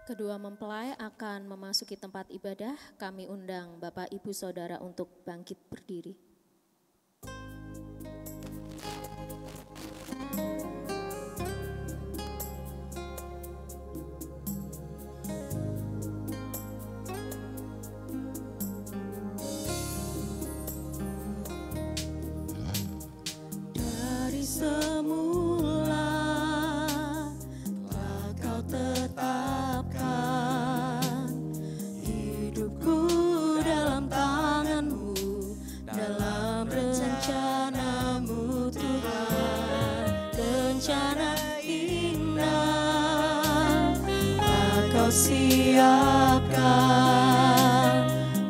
Kedua mempelai akan memasuki tempat ibadah. Kami undang Bapak Ibu Saudara untuk bangkit berdiri. Dari semula telah Kau tetapkan hidupku dalam tangan-Mu, dalam rencana-Mu Tuhan. Rencana indah telah Kau siapkan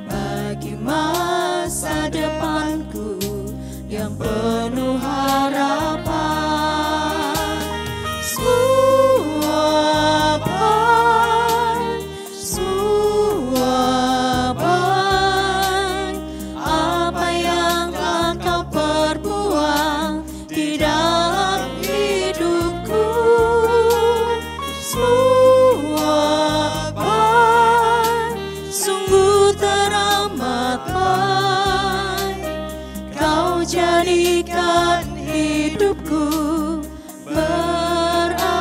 bagi masa depanku yang penuh harapan. Suapan apa yang telah Kau perbuat di dalam hidupku. Suapan sungguh teramat baik, Kau jadikan hidupku berarti.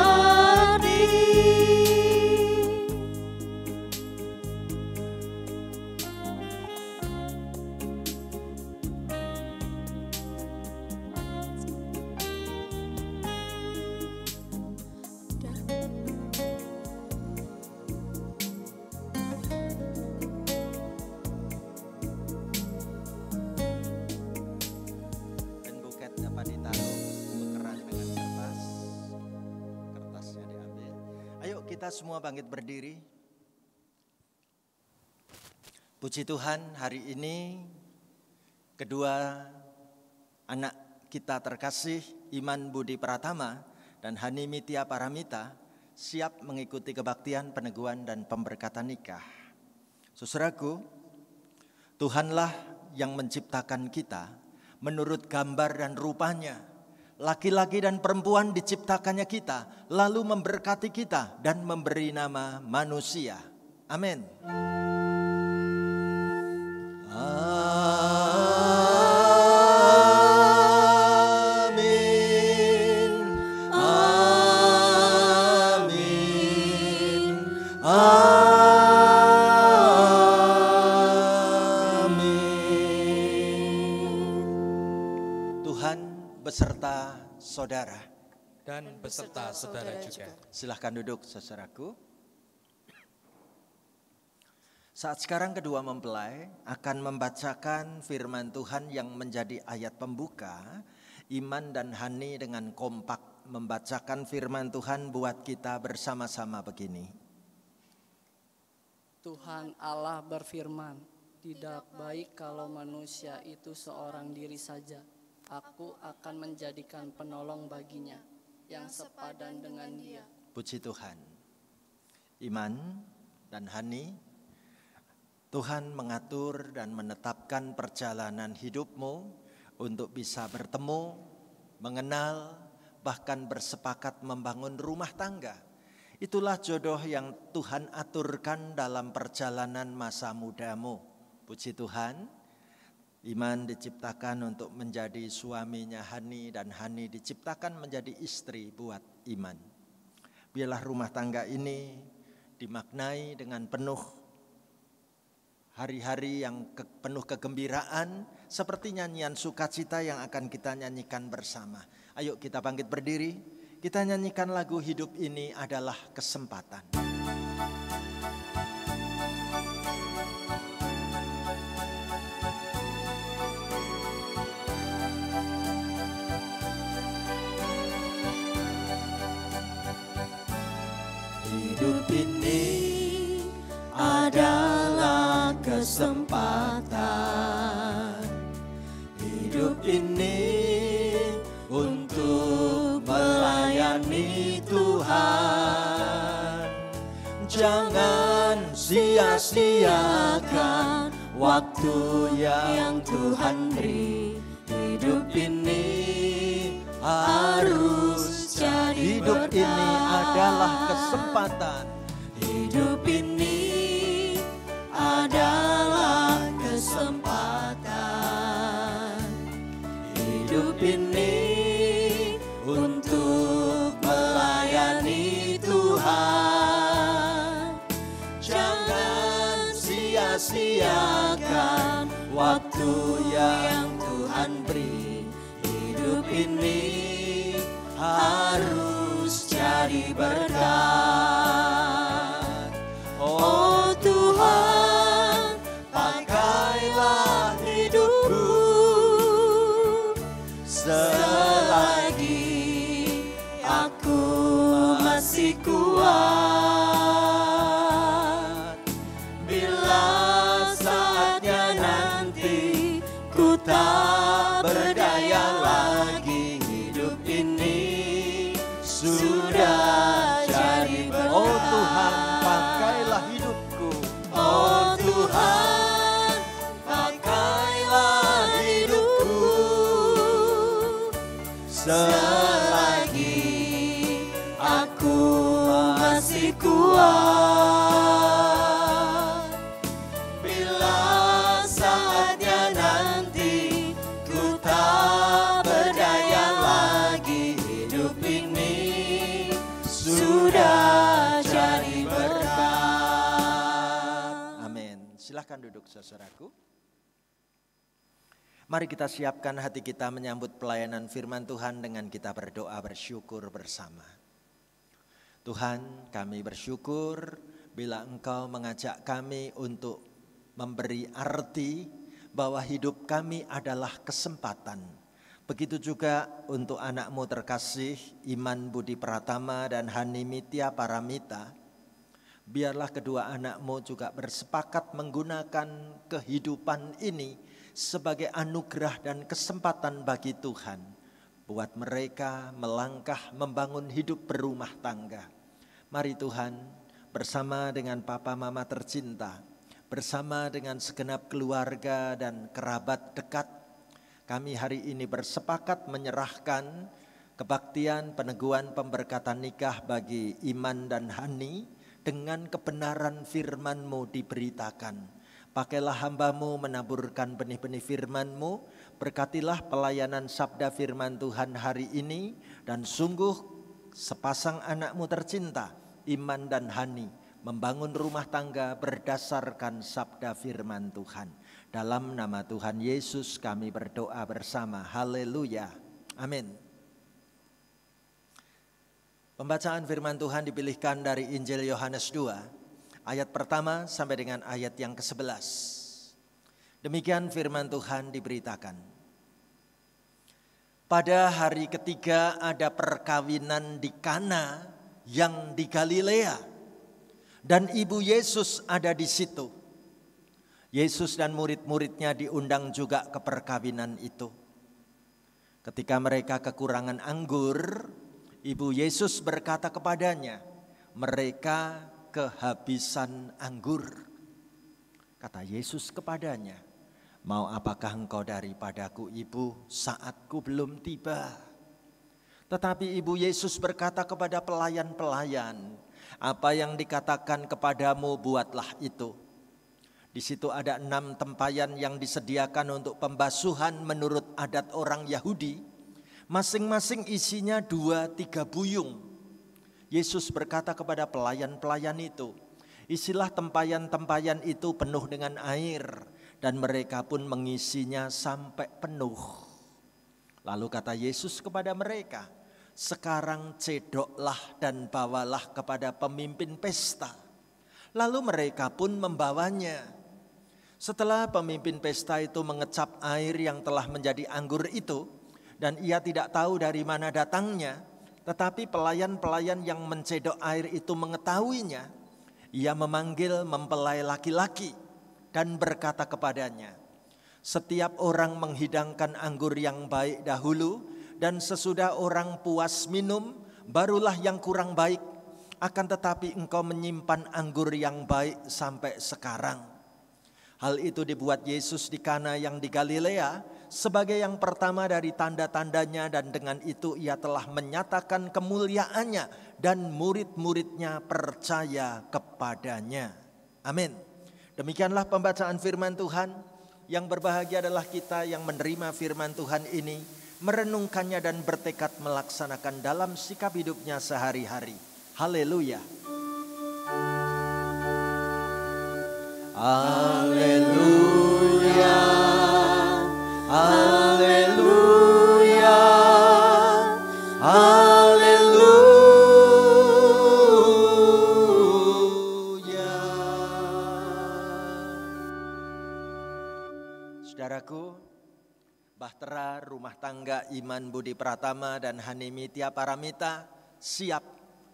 Dan buket dapat ditaruh tukeran dengan kertas. Kertasnya diambil. Ayo kita semua bangkit berdiri. Puji Tuhan, hari ini kedua anak kita terkasih, Iman Budi Pratama dan Hani Mitya Paramita, siap mengikuti kebaktian peneguhan dan pemberkatan nikah. Saudaraku, Tuhanlah yang menciptakan kita menurut gambar dan rupanya. Laki-laki dan perempuan diciptakannya kita, lalu memberkati kita dan memberi nama manusia. Amin. Amin. Amin. Amin. Tuhan beserta saudara. Dan beserta saudara juga. Silahkan duduk, saudaraku. Saat sekarang kedua mempelai akan membacakan firman Tuhan yang menjadi ayat pembuka. Iman dan Hani dengan kompak membacakan firman Tuhan buat kita bersama-sama begini. Tuhan Allah berfirman, tidak baik kalau manusia itu seorang diri saja. Aku akan menjadikan penolong baginya yang sepadan dengan dia. Puji Tuhan. Iman dan Hani, Tuhan mengatur dan menetapkan perjalanan hidupmu untuk bisa bertemu, mengenal, bahkan bersepakat membangun rumah tangga. Itulah jodoh yang Tuhan aturkan dalam perjalanan masa mudamu. Puji Tuhan, Iman diciptakan untuk menjadi suaminya Hani dan Hani diciptakan menjadi istri buat Iman. Biarlah rumah tangga ini dimaknai dengan penuh hari-hari yang penuh kegembiraan seperti nyanyian sukacita yang akan kita nyanyikan bersama. Ayo kita bangkit berdiri, kita nyanyikan lagu Hidup Ini Adalah Kesempatan. Hidup ini adalah kesempatan. Hidup ini untuk melayani Tuhan. Jangan sia-siakan waktu yang Tuhan beri. Hidup ini harus jadi berkah. Hidup ini adalah kesempatan. Hidup ini adalah kesempatan. Hidup ini untuk melayani Tuhan. Jangan sia-siakan waktu yang Tuhan beri. Hidup ini harus jadi berkat. Oh Tuhan, pakailah hidupku selagi aku masih kuat. Bila saatnya nanti ku tak berdaya lagi, hidup ini sudah jadi berkat. Oh Tuhan, pakailah hidupku. Oh Tuhan, pakailah hidupku selagi aku masih kuat. Bila saatnya nanti ku tak berdaya lagi, hidup ini sudah jadi berkat. Amin. Silahkan duduk saudaraku. Mari kita siapkan hati kita menyambut pelayanan firman Tuhan dengan kita berdoa bersyukur bersama. Tuhan, kami bersyukur bila Engkau mengajak kami untuk memberi arti bahwa hidup kami adalah kesempatan. Begitu juga untuk anak-Mu terkasih Iman Budi Pratama dan Hani Mitya Paramita. Biarlah kedua anak-Mu juga bersepakat menggunakan kehidupan ini sebagai anugerah dan kesempatan bagi Tuhan. Buat mereka melangkah membangun hidup berumah tangga. Mari Tuhan, bersama dengan Papa Mama tercinta, bersama dengan segenap keluarga dan kerabat dekat, kami hari ini bersepakat menyerahkan kebaktian peneguhan pemberkatan nikah bagi Iman dan Hani dengan kebenaran firman-Mu diberitakan. Pakailah hamba-Mu menaburkan benih-benih firman-Mu, berkatilah pelayanan sabda firman Tuhan hari ini, dan sungguh sepasang anak-Mu tercinta, Iman dan Hani, membangun rumah tangga berdasarkan sabda firman Tuhan. Dalam nama Tuhan Yesus kami berdoa bersama. Haleluya. Amin. Pembacaan firman Tuhan dipilihkan dari Injil Yohanes 2, ayat pertama sampai dengan ayat yang ke-11. Demikian firman Tuhan diberitakan. Pada hari ketiga ada perkawinan di Kana yang di Galilea, dan ibu Yesus ada di situ. Yesus dan murid-muridnya diundang juga ke perkawinan itu. Ketika mereka kekurangan anggur, ibu Yesus berkata kepadanya, mereka kehabisan anggur. Kata Yesus kepadanya, mau apakah engkau daripadaku ibu, saatku belum tiba. Tetapi ibu Yesus berkata kepada pelayan-pelayan, apa yang dikatakan kepadamu buatlah itu. Di situ ada 6 tempayan yang disediakan untuk pembasuhan menurut adat orang Yahudi. Masing-masing isinya 2-3 buyung. Yesus berkata kepada pelayan-pelayan itu, isilah tempayan-tempayan itu penuh dengan air, dan mereka pun mengisinya sampai penuh. Lalu kata Yesus kepada mereka, sekarang cedoklah dan bawalah kepada pemimpin pesta. Lalu mereka pun membawanya. Setelah pemimpin pesta itu mengecap air yang telah menjadi anggur itu, dan ia tidak tahu dari mana datangnya, tetapi pelayan-pelayan yang mencedok air itu mengetahuinya, ia memanggil mempelai laki-laki dan berkata kepadanya, setiap orang menghidangkan anggur yang baik dahulu, dan sesudah orang puas minum, barulah yang kurang baik. Akan tetapi engkau menyimpan anggur yang baik sampai sekarang. Hal itu dibuat Yesus di Kana yang di Galilea, sebagai yang pertama dari tanda-tandanya, dan dengan itu ia telah menyatakan kemuliaannya dan murid-muridnya percaya kepadanya. Amin. Demikianlah pembacaan firman Tuhan. Yang berbahagia adalah kita yang menerima firman Tuhan ini, merenungkannya dan bertekad melaksanakan dalam sikap hidupnya sehari-hari. Haleluya. Haleluya. Haleluya. Haleluya. Saudaraku, Bahtera Rumah Tangga Iman Budi Pratama dan Hani Mitya Paramita siap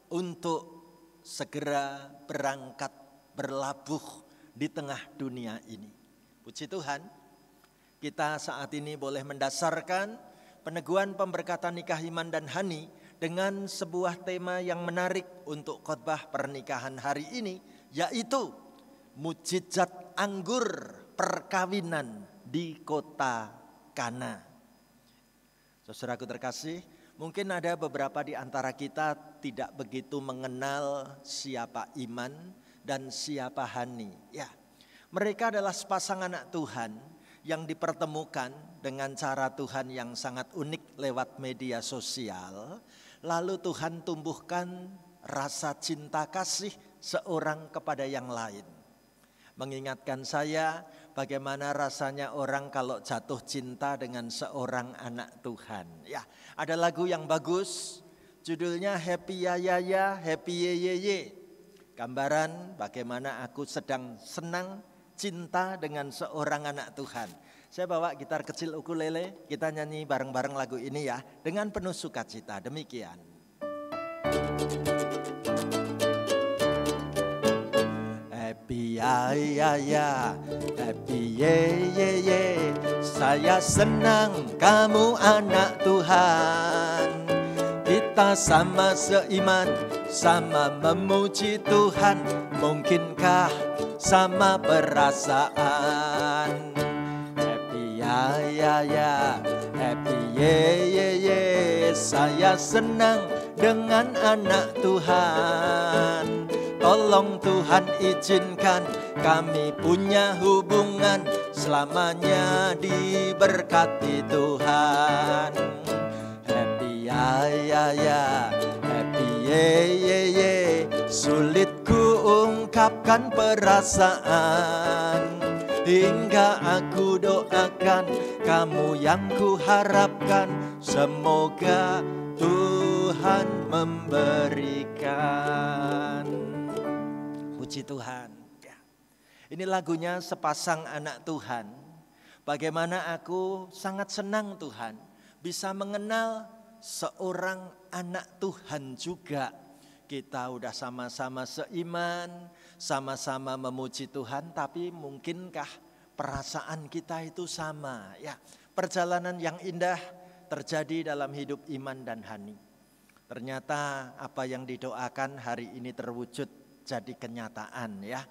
untuk segera berangkat berlabuh di tengah dunia ini. Puji Tuhan, kita saat ini boleh mendasarkan peneguhan pemberkatan nikah Iman dan Hani dengan sebuah tema yang menarik untuk khotbah pernikahan hari ini, yaitu mujizat anggur perkawinan di kota Kana. Saudaraku terkasih, mungkin ada beberapa di antara kita tidak begitu mengenal siapa Iman dan siapa Hani. Ya, mereka adalah sepasang anak Tuhan yang dipertemukan dengan cara Tuhan yang sangat unik lewat media sosial. Lalu Tuhan tumbuhkan rasa cinta kasih seorang kepada yang lain. Mengingatkan saya bagaimana rasanya orang kalau jatuh cinta dengan seorang anak Tuhan. Ya, ada lagu yang bagus, judulnya Happy Ya Ya Ya, Happy Ye Ye Ye. Gambaran bagaimana aku sedang senang cinta dengan seorang anak Tuhan. Saya bawa gitar kecil ukulele, kita nyanyi bareng-bareng lagu ini ya, dengan penuh sukacita. Demikian. Happy ya ya ya, happy ye ye ye, saya senang kamu anak Tuhan. Kita sama seiman, sama memuji Tuhan, mungkinkah sama perasaan? Happy ya ya ya, happy ye ye ye, saya senang dengan anak Tuhan. Tolong Tuhan izinkan kami punya hubungan, selamanya diberkati Tuhan. Happy ya ya ya, happy ye ye ye, sulit ku ungkapkan perasaan, hingga aku doakan kamu yang ku harapkan, semoga Tuhan memberikan. Puji Tuhan. Ini lagunya sepasang anak Tuhan. Bagaimana aku sangat senang Tuhan bisa mengenal seorang anak Tuhan juga. Kita udah sama-sama seiman, sama-sama memuji Tuhan, tapi mungkinkah perasaan kita itu sama? Ya, perjalanan yang indah terjadi dalam hidup Iman dan Hani. Ternyata apa yang didoakan hari ini terwujud jadi kenyataan ya.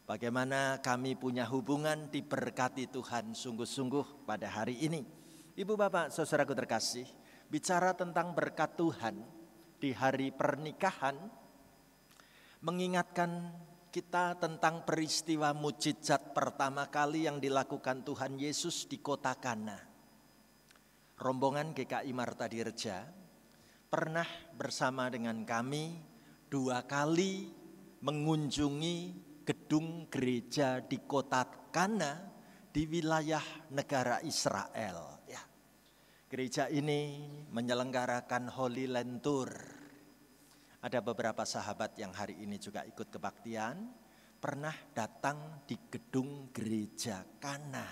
Bagaimana kami punya hubungan diberkati Tuhan sungguh-sungguh pada hari ini. Ibu bapak saudaraku terkasih, bicara tentang berkat Tuhan di hari pernikahan, mengingatkan kita tentang peristiwa mujizat pertama kali yang dilakukan Tuhan Yesus di kota Kana. Rombongan GKI Marta Dirja pernah bersama dengan kami 2 kali mengunjungi gedung gereja di kota Kana di wilayah negara Israel. Ya. Gereja ini menyelenggarakan Holy Land Tour. Ada beberapa sahabat yang hari ini juga ikut kebaktian, pernah datang di gedung gereja Kana.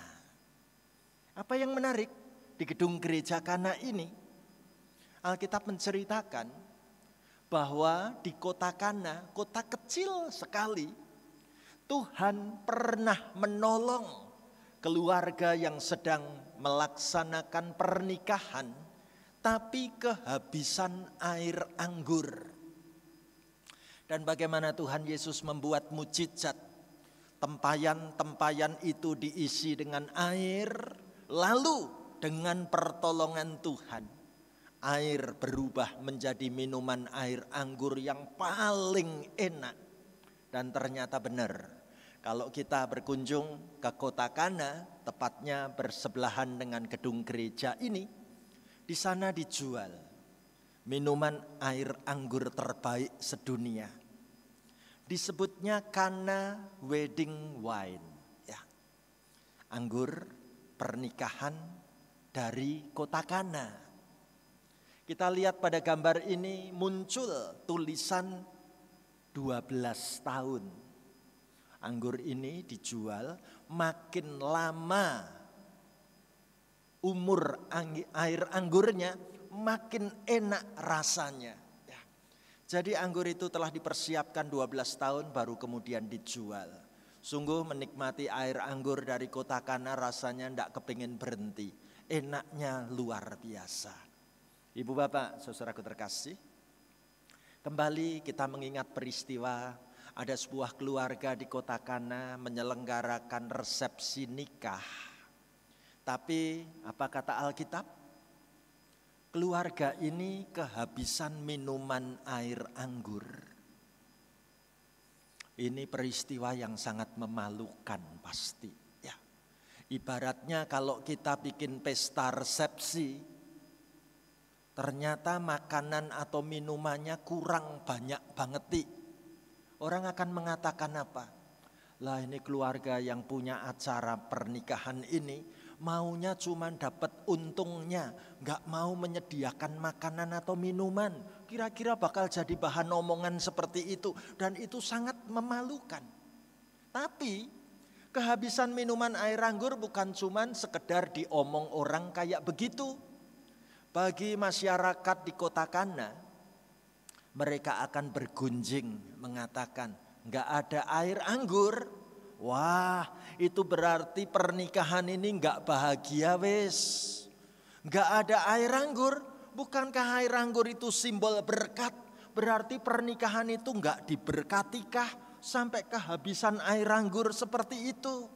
Apa yang menarik di gedung gereja Kana ini? Alkitab menceritakan bahwa di kota Kana, kota kecil sekali, Tuhan pernah menolong keluarga yang sedang melaksanakan pernikahan, tapi kehabisan air anggur. Dan bagaimana Tuhan Yesus membuat mujizat, tempayan-tempayan itu diisi dengan air, lalu dengan pertolongan Tuhan, air berubah menjadi minuman air anggur yang paling enak. Dan ternyata benar, kalau kita berkunjung ke kota Kana, tepatnya bersebelahan dengan gedung gereja ini, di sana dijual minuman air anggur terbaik sedunia. Disebutnya Kana Wedding Wine, ya. Anggur pernikahan dari kota Kana. Kita lihat pada gambar ini muncul tulisan 12 tahun. Anggur ini dijual, makin lama umur air anggurnya makin enak rasanya. Ya. Jadi anggur itu telah dipersiapkan 12 tahun baru kemudian dijual. Sungguh menikmati air anggur dari kota Kana rasanya tidak kepingin berhenti. Enaknya luar biasa. Ibu bapak, saudaraku terkasih, kembali kita mengingat peristiwa ada sebuah keluarga di kota Kana menyelenggarakan resepsi nikah. Tapi apa kata Alkitab? Keluarga ini kehabisan minuman air anggur. Ini peristiwa yang sangat memalukan pasti. Ya. Ibaratnya kalau kita bikin pesta resepsi, ternyata makanan atau minumannya kurang banyak banget. Orang akan mengatakan apa? Lah ini keluarga yang punya acara pernikahan ini maunya cuma dapat untungnya, gak mau menyediakan makanan atau minuman. Kira-kira bakal jadi bahan omongan seperti itu, dan itu sangat memalukan. Tapi kehabisan minuman air anggur bukan cuma sekedar diomong orang kayak begitu. Bagi masyarakat di kota Kana, mereka akan bergunjing mengatakan gak ada air anggur. Wah, itu berarti pernikahan ini gak bahagia wes. Gak ada air anggur. Bukankah air anggur itu simbol berkat? Berarti pernikahan itu gak diberkatikah sampai kehabisan air anggur seperti itu?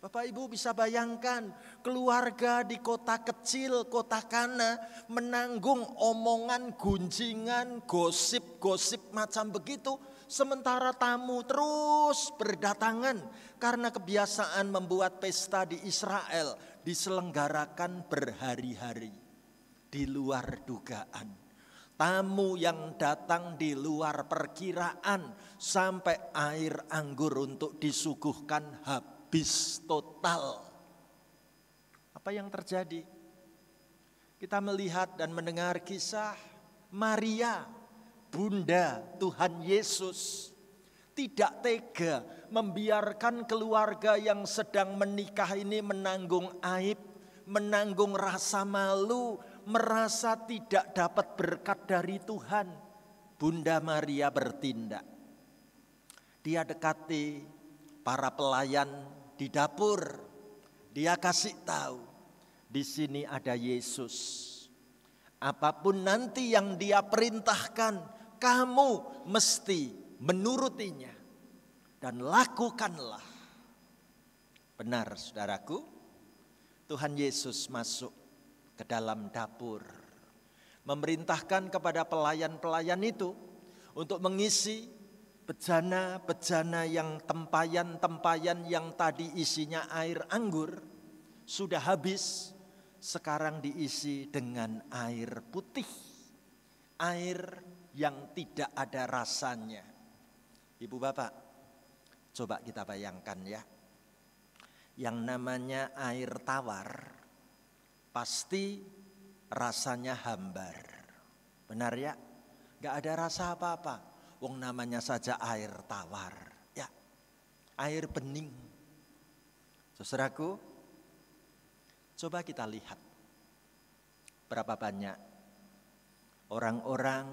Bapak Ibu bisa bayangkan keluarga di kota kecil, kota Kana menanggung omongan, gunjingan, gosip-gosip macam begitu. Sementara tamu terus berdatangan karena kebiasaan membuat pesta di Israel diselenggarakan berhari-hari. Di luar dugaan. Tamu yang datang di luar perkiraan sampai air anggur untuk disuguhkan habis total. Apa yang terjadi? Kita melihat dan mendengar kisah Maria, Bunda Tuhan Yesus, tidak tega membiarkan keluarga yang sedang menikah ini menanggung aib, menanggung rasa malu, merasa tidak dapat berkat dari Tuhan. Bunda Maria bertindak. Dia dekati para pelayan di dapur. Dia kasih tahu, di sini ada Yesus. Apapun nanti yang dia perintahkan, kamu mesti menurutinya dan lakukanlah. Benar saudaraku, Tuhan Yesus masuk ke dalam dapur, memerintahkan kepada pelayan-pelayan itu untuk mengisi bejana-bejana yang tempayan-tempayan yang tadi isinya air anggur sudah habis, sekarang diisi dengan air putih, air yang tidak ada rasanya. Ibu bapak, coba kita bayangkan ya, yang namanya air tawar pasti rasanya hambar. Benar ya? Gak ada rasa apa-apa. Wong namanya saja air tawar. Ya, air bening. Saudaraku, coba kita lihat berapa banyak orang-orang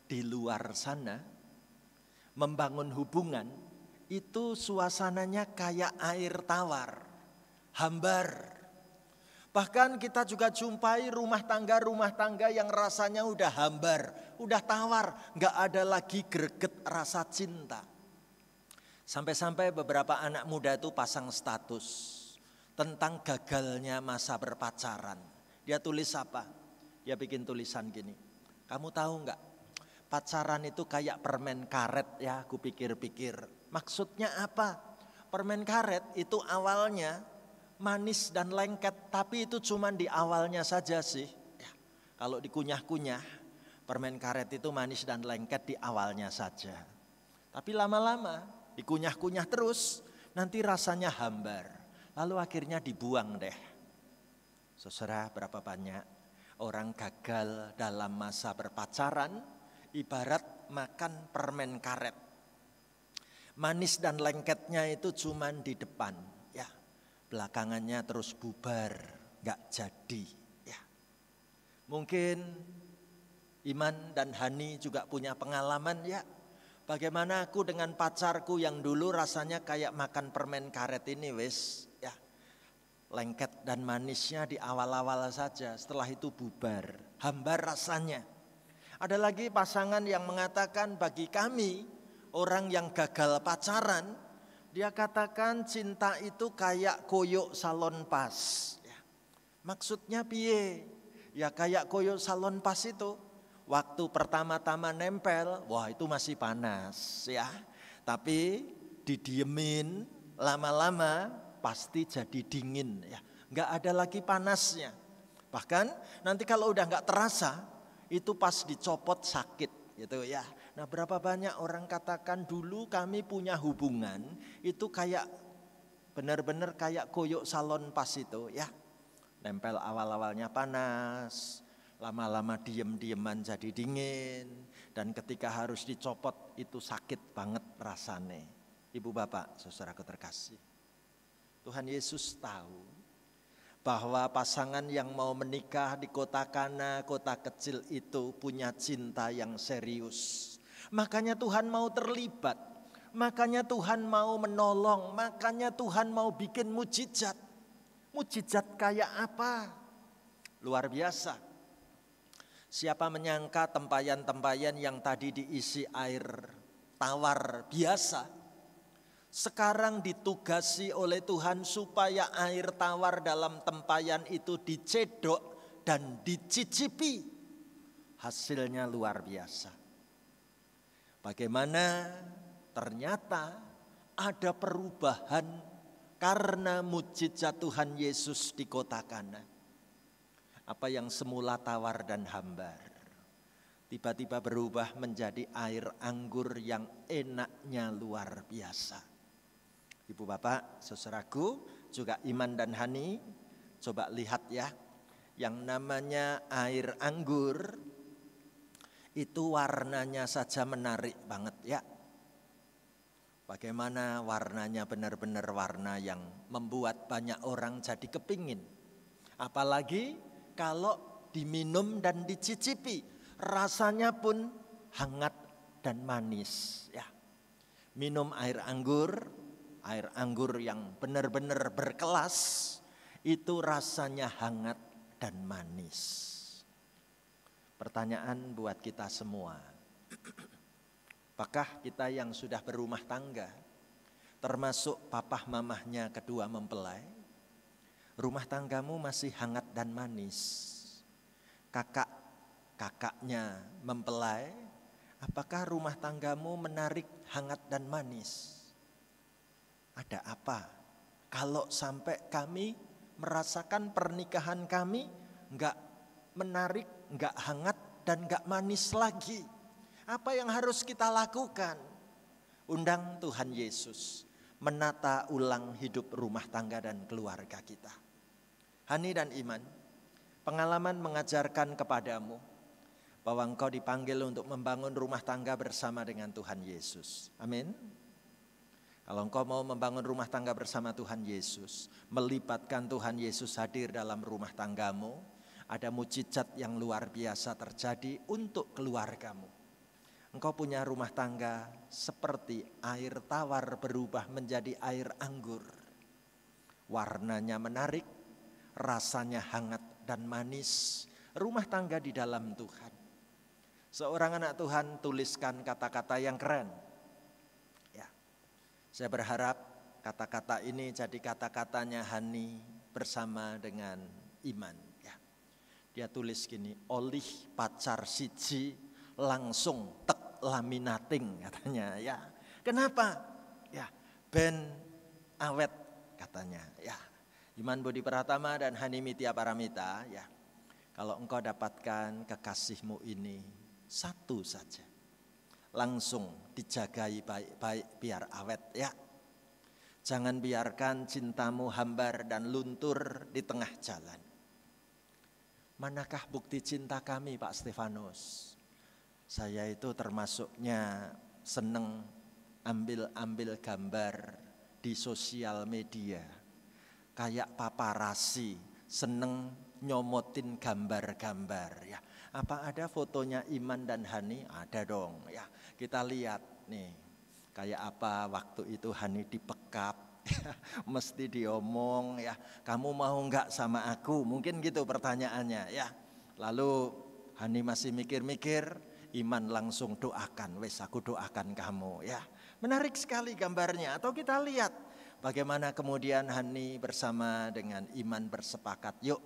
di luar sana membangun hubungan itu suasananya kayak air tawar, hambar. Bahkan kita juga jumpai rumah tangga yang rasanya udah hambar, udah tawar, gak ada lagi greget rasa cinta. Sampai-sampai beberapa anak muda itu pasang status, tentang gagalnya masa berpacaran. Dia tulis apa? Dia bikin tulisan gini. Kamu tahu enggak? Pacaran itu kayak permen karet ya, aku pikir-pikir. Maksudnya apa? Permen karet itu awalnya manis dan lengket, tapi itu cuma di awalnya saja sih. Ya, kalau dikunyah-kunyah, permen karet itu manis dan lengket di awalnya saja. Tapi lama-lama dikunyah-kunyah terus, nanti rasanya hambar. Lalu akhirnya dibuang deh. Saudara, berapa banyak orang gagal dalam masa berpacaran, ibarat makan permen karet. Manis dan lengketnya itu cuman di depan, ya. Belakangannya terus bubar, gak jadi, ya. Mungkin Iman dan Hani juga punya pengalaman, ya. Bagaimana aku dengan pacarku yang dulu rasanya kayak makan permen karet ini, wis, ya. Lengket dan manisnya di awal-awal saja, setelah itu bubar, hambar rasanya. Ada lagi pasangan yang mengatakan bagi kami, orang yang gagal pacaran, dia katakan cinta itu kayak koyok salon pas. Ya. Maksudnya piye? Ya kayak koyok salon pas itu, waktu pertama-tama nempel, wah itu masih panas ya. Tapi didiemin lama-lama pasti jadi dingin ya. Nggak ada lagi panasnya. Bahkan nanti kalau udah nggak terasa, itu pas dicopot sakit gitu ya. Nah berapa banyak orang katakan dulu kami punya hubungan itu kayak benar-benar kayak koyok salon pas itu ya. Nempel awal-awalnya panas, lama-lama diem-dieman jadi dingin. Dan ketika harus dicopot itu sakit banget rasanya. Ibu bapak, saudaraku terkasih. Tuhan Yesus tahu bahwa pasangan yang mau menikah di kota Kana, kota kecil itu punya cinta yang serius. Makanya Tuhan mau terlibat, makanya Tuhan mau menolong, makanya Tuhan mau bikin mujizat. Mujizat kayak apa? Luar biasa. Siapa menyangka tempayan-tempayan yang tadi diisi air tawar biasa, sekarang ditugasi oleh Tuhan supaya air tawar dalam tempayan itu dicedok dan dicicipi. Hasilnya luar biasa. Bagaimana ternyata ada perubahan karena mujizat Tuhan Yesus di kota Kana. Apa yang semula tawar dan hambar, tiba-tiba berubah menjadi air anggur yang enaknya luar biasa. Ibu bapak, saudaraku, juga Iman dan Hani, coba lihat ya, yang namanya air anggur itu warnanya saja menarik banget ya. Bagaimana warnanya benar-benar warna yang membuat banyak orang jadi kepingin. Apalagi kalau diminum dan dicicipi, rasanya pun hangat dan manis ya. Minum air anggur yang benar-benar berkelas, itu rasanya hangat dan manis. Pertanyaan buat kita semua, apakah kita yang sudah berumah tangga, termasuk papah mamahnya kedua mempelai, rumah tanggamu masih hangat dan manis? Kakaknya mempelai, apakah rumah tanggamu menarik, hangat dan manis? Ada apa? Kalau sampai kami merasakan pernikahan kami enggak menarik, enggak hangat dan enggak manis lagi. Apa yang harus kita lakukan? Undang Tuhan Yesus menata ulang hidup rumah tangga dan keluarga kita. Hani dan Iman, pengalaman mengajarkan kepadamu bahwa engkau dipanggil untuk membangun rumah tangga bersama dengan Tuhan Yesus. Amin. Kalau engkau mau membangun rumah tangga bersama Tuhan Yesus, melibatkan Tuhan Yesus hadir dalam rumah tanggamu, ada mujizat yang luar biasa terjadi untuk keluargamu. Engkau punya rumah tangga seperti air tawar berubah menjadi air anggur. Warnanya menarik, rasanya hangat dan manis. Rumah tangga di dalam Tuhan. Seorang anak Tuhan tuliskan kata-kata yang keren. Ya, saya berharap kata-kata ini jadi kata-katanya Hani bersama dengan Iman. Ya. Dia tulis gini, olih pacar siji langsung tek laminating katanya. Ya, kenapa? Ya, ben awet katanya. Ya, Iman Budi Pratama dan Hani Mitya Paramita. Ya, kalau engkau dapatkan kekasihmu ini satu saja, langsung dijagai baik-baik biar awet ya. Jangan biarkan cintamu hambar dan luntur di tengah jalan. Manakah bukti cinta kami Pak Stefanus? Saya itu termasuknya seneng ambil gambar di sosial media. Kayak paparasi, seneng nyomotin gambar-gambar ya. Apa ada fotonya Iman dan Hani? Ada dong ya. Kita lihat nih. Kayak apa waktu itu Hani dipekap, mesti diomong ya, kamu mau enggak sama aku? Mungkin gitu pertanyaannya ya. Lalu Hani masih mikir-mikir, Iman langsung doakan, wes aku doakan kamu ya. Menarik sekali gambarnya. Atau kita lihat bagaimana kemudian Hani bersama dengan Iman bersepakat, yuk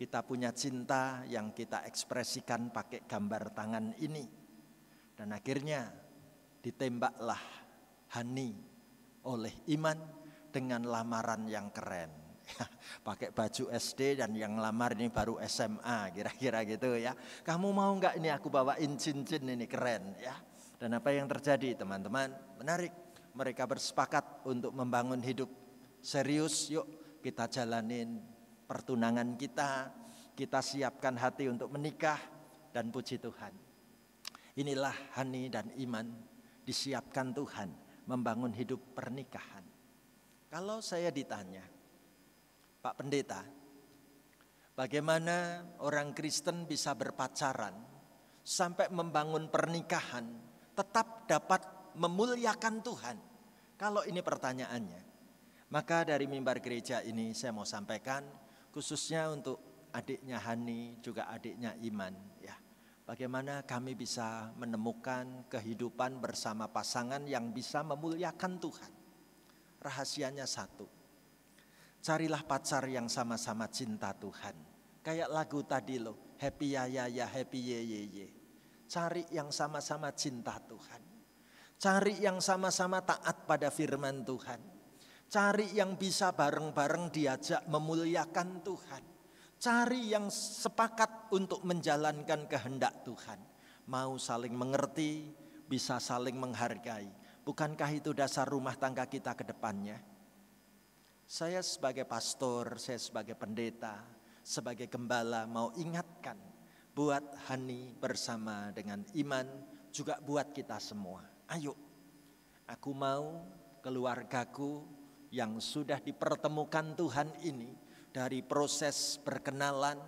kita punya cinta yang kita ekspresikan pakai gambar tangan ini. Dan akhirnya ditembaklah Hani oleh Iman dengan lamaran yang keren. Pakai baju SD dan yang lamar ini baru SMA kira-kira gitu ya. Kamu mau enggak ini aku bawain cincin ini keren ya. Dan apa yang terjadi teman-teman? Menarik. Mereka bersepakat untuk membangun hidup serius. Yuk kita jalanin pertunangan kita. Kita siapkan hati untuk menikah. Dan puji Tuhan, inilah Hani dan Iman disiapkan Tuhan membangun hidup pernikahan. Kalau saya ditanya, Pak Pendeta, bagaimana orang Kristen bisa berpacaran sampai membangun pernikahan tetap dapat memuliakan Tuhan? Kalau ini pertanyaannya, maka dari mimbar gereja ini saya mau sampaikan khususnya untuk adiknya Hani juga adiknya Iman ya. Bagaimana kami bisa menemukan kehidupan bersama pasangan yang bisa memuliakan Tuhan. Rahasianya satu, carilah pacar yang sama-sama cinta Tuhan. Kayak lagu tadi loh, happy ya ya ya, happy ye ye ye. Cari yang sama-sama cinta Tuhan. Cari yang sama-sama taat pada firman Tuhan. Cari yang bisa bareng-bareng diajak memuliakan Tuhan. Cari yang sepakat untuk menjalankan kehendak Tuhan. Mau saling mengerti, bisa saling menghargai. Bukankah itu dasar rumah tangga kita ke depannya? Saya sebagai pastor, saya sebagai pendeta, sebagai gembala mau ingatkan buat Hani bersama dengan Iman, juga buat kita semua. Ayo, aku mau keluargaku yang sudah dipertemukan Tuhan ini, dari proses perkenalan,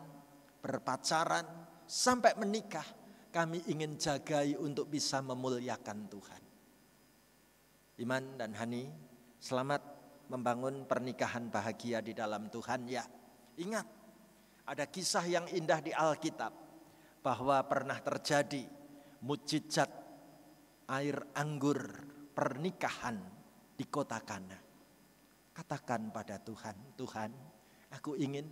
berpacaran, sampai menikah, kami ingin jagai untuk bisa memuliakan Tuhan. Iman dan Hani, selamat membangun pernikahan bahagia di dalam Tuhan ya. Ingat, ada kisah yang indah di Alkitab, bahwa pernah terjadi mukjizat air anggur pernikahan di kota Kana. Katakan pada Tuhan, Tuhan, aku ingin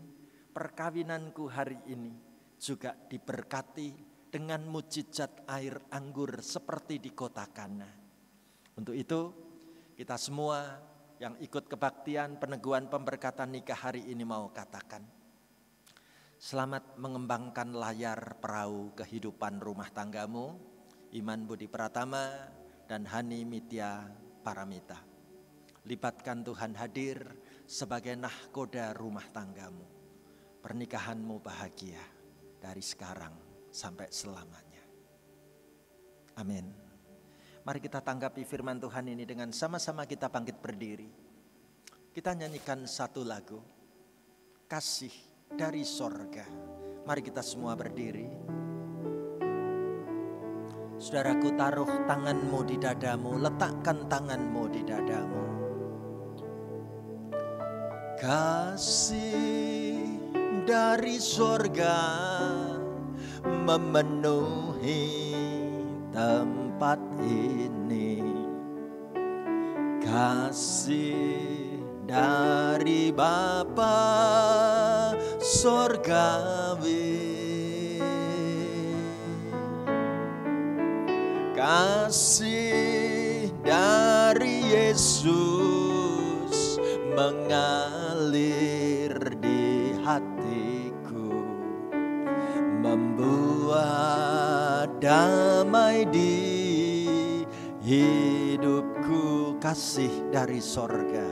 perkawinanku hari ini juga diberkati dengan mukjizat air anggur seperti di kota Kana. Untuk itu kita semua yang ikut kebaktian peneguhan pemberkatan nikah hari ini mau katakan, selamat mengembangkan layar perahu kehidupan rumah tanggamu, Iman Budi Pratama dan Hani Mitya Paramita. Libatkan Tuhan hadir sebagai nahkoda rumah tanggamu. Pernikahanmu bahagia dari sekarang sampai selamanya. Amin. Mari kita tanggapi firman Tuhan ini dengan sama-sama kita bangkit berdiri. Kita nyanyikan satu lagu, Kasih dari Sorga. Mari kita semua berdiri. Saudaraku, taruh tanganmu di dadamu, letakkan tanganmu di dadamu. Kasih dari sorga memenuhi tempat ini. kasih dari Bapa sorgawi, kasih dari Yesus mengalir di hatiku, membuat damai di hidupku. Kasih dari sorga,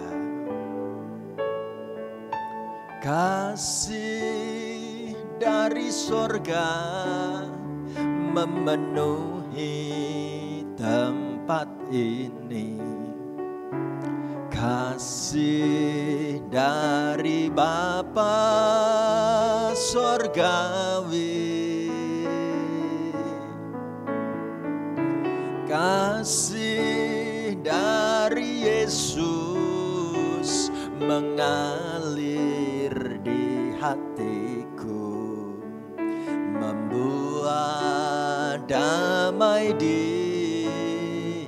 kasih dari sorga memenuhi tempat ini, kasih dari Bapa sorgawi, kasih dari Yesus mengalir di hatiku, membuat damai di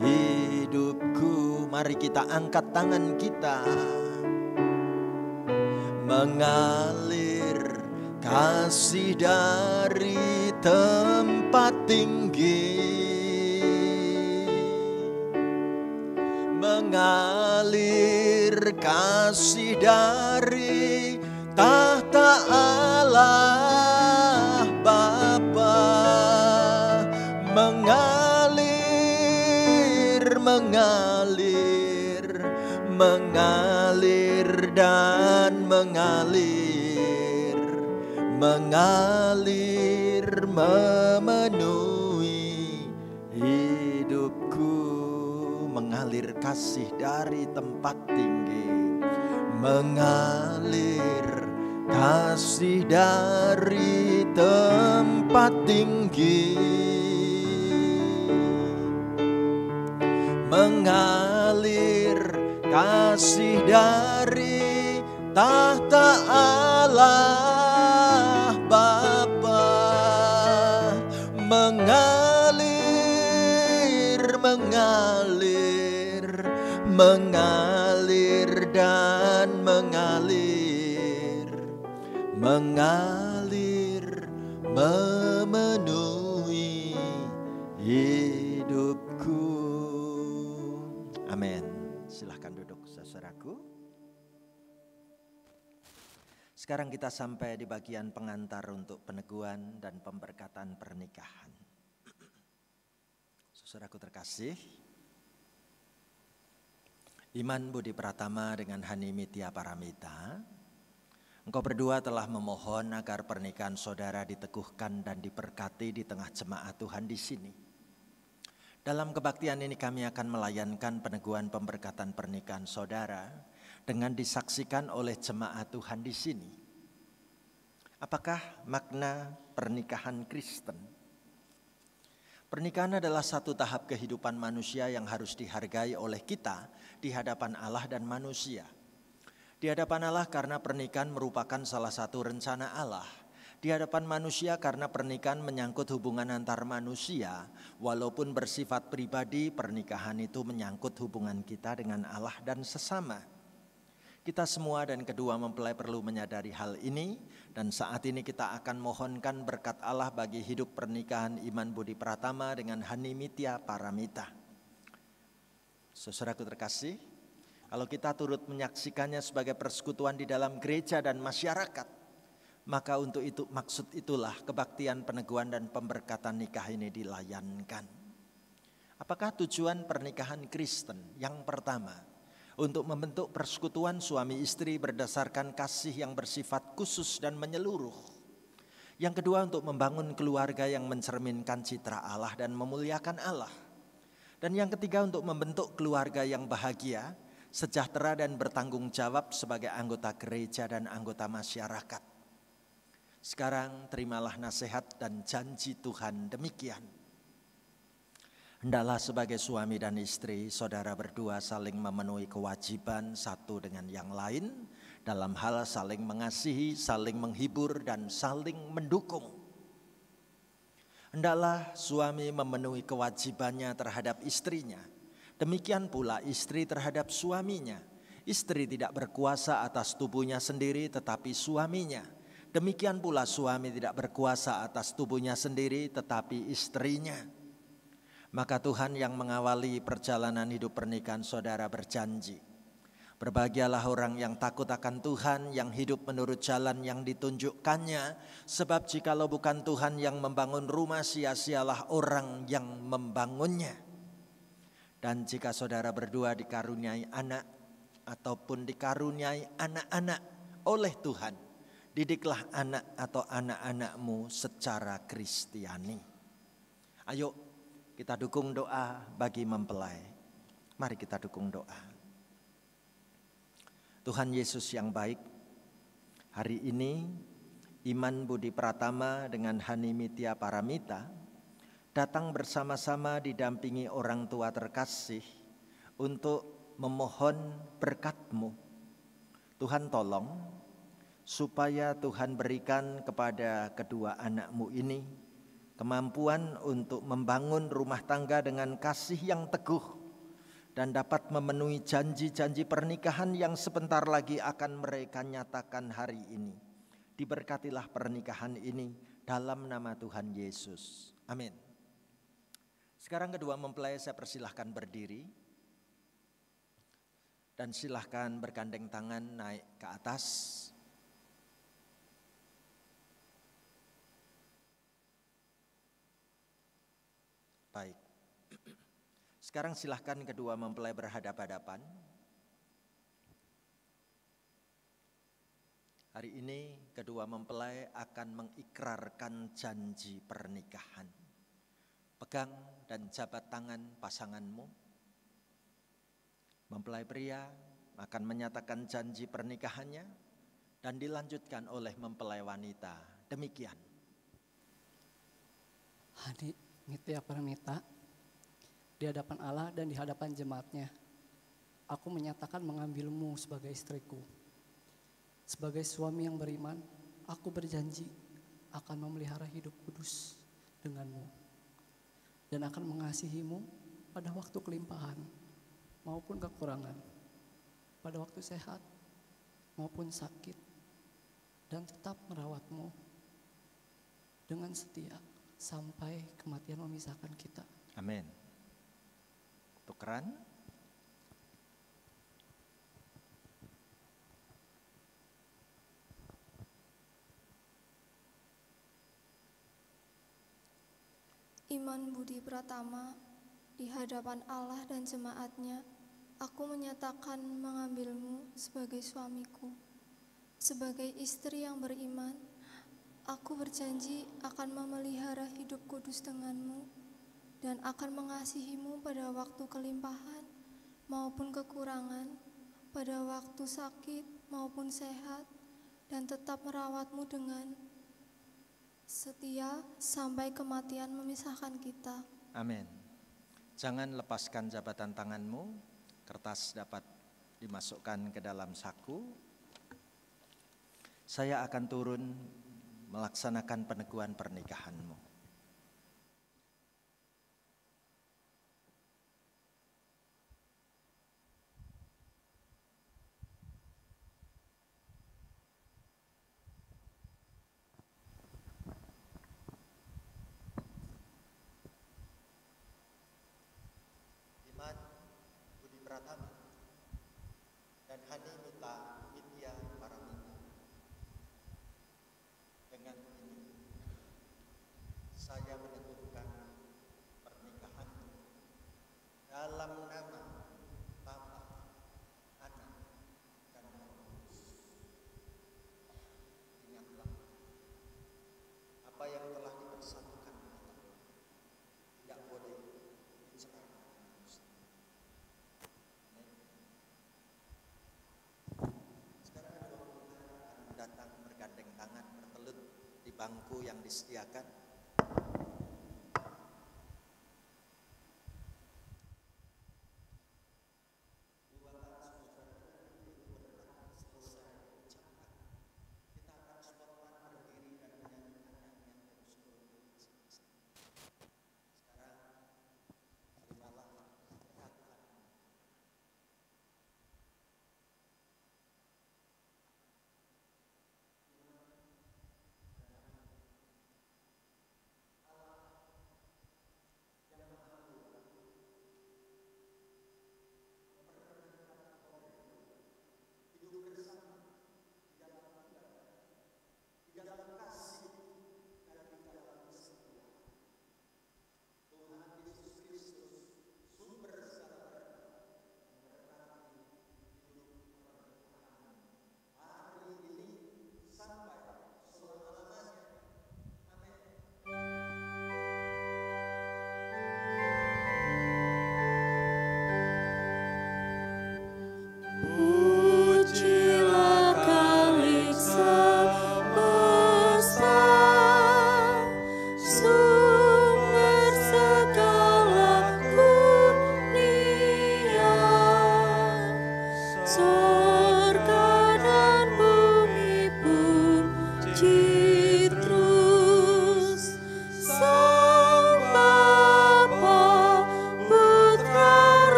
hidupku. Mari kita angkat tangan kita, mengalir kasih dari tempat tinggi, mengalir kasih dari tahta Allah Bapa, mengalir, mengalir, mengalir dan mengalir, mengalir memenuhi hidupku, mengalir kasih dari tempat tinggi, mengalir kasih dari tempat tinggi, mengalir kasih dari tahta Allah Bapa, mengalir, mengalir, mengalir dan mengalir, mengalir memenuhi hidupku. Amin. Silahkan duduk saudaraku. Sekarang kita sampai di bagian pengantar untuk peneguhan dan pemberkatan pernikahan. Saudaraku terkasih, Iman Budi Pratama dengan Hani Mitya Paramita, engkau berdua telah memohon agar pernikahan saudara diteguhkan dan diberkati di tengah jemaat Tuhan di sini. Dalam kebaktian ini kami akan melayankan peneguhan pemberkatan pernikahan saudara dengan disaksikan oleh jemaat Tuhan di sini. Apakah makna pernikahan Kristen? Pernikahan adalah satu tahap kehidupan manusia yang harus dihargai oleh kita di hadapan Allah dan manusia. Di hadapan Allah karena pernikahan merupakan salah satu rencana Allah. Di hadapan manusia karena pernikahan menyangkut hubungan antar manusia. Walaupun bersifat pribadi, pernikahan itu menyangkut hubungan kita dengan Allah dan sesama. Kita semua dan kedua mempelai perlu menyadari hal ini. Dan saat ini kita akan mohonkan berkat Allah bagi hidup pernikahan Iman Budi Pratama dengan Hani Mitya Paramita. Saudaraku terkasih, kalau kita turut menyaksikannya sebagai persekutuan di dalam gereja dan masyarakat, maka untuk itu maksud itulah kebaktian peneguhan dan pemberkatan nikah ini dilayankan. Apakah tujuan pernikahan Kristen? Yang pertama, untuk membentuk persekutuan suami istri berdasarkan kasih yang bersifat khusus dan menyeluruh. Yang kedua, untuk membangun keluarga yang mencerminkan citra Allah dan memuliakan Allah. Dan yang ketiga, untuk membentuk keluarga yang bahagia, sejahtera dan bertanggung jawab sebagai anggota gereja dan anggota masyarakat. Sekarang terimalah nasihat dan janji Tuhan demikian. Hendaklah sebagai suami dan istri, saudara berdua saling memenuhi kewajiban satu dengan yang lain dalam hal saling mengasihi, saling menghibur, dan saling mendukung. Hendaklah suami memenuhi kewajibannya terhadap istrinya Demikian pula istri terhadap suaminya. Istri tidak berkuasa atas tubuhnya sendiri tetapi suaminya. Demikian pula suami tidak berkuasa atas tubuhnya sendiri tetapi istrinya. Maka Tuhan yang mengawali perjalanan hidup pernikahan saudara berjanji, berbahagialah orang yang takut akan Tuhan, yang hidup menurut jalan yang ditunjukkannya. Sebab jikalau bukan Tuhan yang membangun rumah, sia-sialah orang yang membangunnya. Dan jika saudara berdua dikaruniai anak ataupun dikaruniai anak-anak oleh Tuhan, didiklah anak atau anak-anakmu secara Kristiani. Ayo kita dukung doa bagi mempelai. Mari kita dukung doa. Tuhan Yesus yang baik, hari ini Iman Budi Pratama dengan Hani Mitya Paramita datang bersama-sama didampingi orang tua terkasih untuk memohon berkat-Mu. Tuhan tolong supaya Tuhan berikan kepada kedua anak-Mu ini kemampuan untuk membangun rumah tangga dengan kasih yang teguh dan dapat memenuhi janji-janji pernikahan yang sebentar lagi akan mereka nyatakan hari ini. Diberkatilah pernikahan ini dalam nama Tuhan Yesus. Amin. Sekarang kedua mempelai saya persilahkan berdiri. Dan silahkan bergandeng tangan naik ke atas. Baik. Sekarang silahkan kedua mempelai berhadapan-hadapan. Hari ini kedua mempelai akan mengikrarkan janji pernikahan. Pegang dan jabat tangan pasanganmu. Mempelai pria akan menyatakan janji pernikahannya dan dilanjutkan oleh mempelai wanita. Demikian. Hani Mitya Paramita, di hadapan Allah dan di hadapan jemaatnya, aku menyatakan mengambilmu sebagai istriku. Sebagai suami yang beriman, aku berjanji akan memelihara hidup kudus denganmu dan akan mengasihimu pada waktu kelimpahan maupun kekurangan, pada waktu sehat maupun sakit, dan tetap merawatmu dengan setia sampai kematian memisahkan kita. Amin. Tukeran. Iman Budi Pratama, di hadapan Allah dan jemaatnya, aku menyatakan mengambilmu sebagai suamiku. Sebagai istri yang beriman, aku berjanji akan memelihara hidup kudus denganmu dan akan mengasihimu pada waktu kelimpahan maupun kekurangan, pada waktu sakit maupun sehat, dan tetap merawatmu dengan setia sampai kematian memisahkan kita. Amin. Jangan lepaskan jabatan tanganmu. Kertas dapat dimasukkan ke dalam saku. Saya akan turun melaksanakan peneguhan pernikahanmu. Iman Budi Pratama dan Hani Mitya Paramita. Dengan ini saya meneguhkan pernikahan dalam nama Bapa, Anak, dan Roh Kudus. Ingatlah, apa yang telah dipersatukan Allah tidak boleh diceraikan manusia. Sekarang kedua mempelai akan datang bergandeng tangan, bertelut di bangku yang disediakan.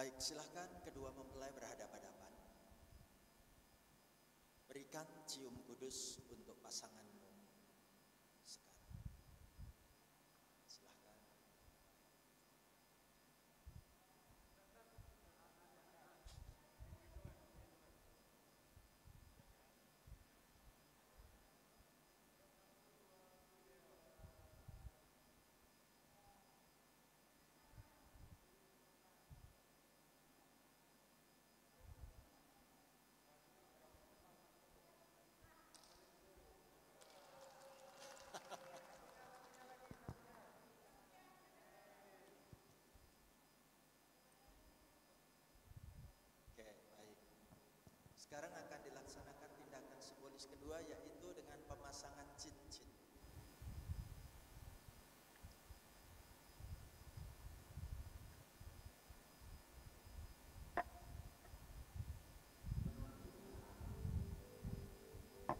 Baik, silahkan kedua mempelai berhadapan-hadapan. Berikan cium kudus untuk pasanganmu sekarang. Silahkan. Oke, baik. Sekarang akan dilaksanakan tindakan simbolis kedua, yaitu dengan pemasangan cincin.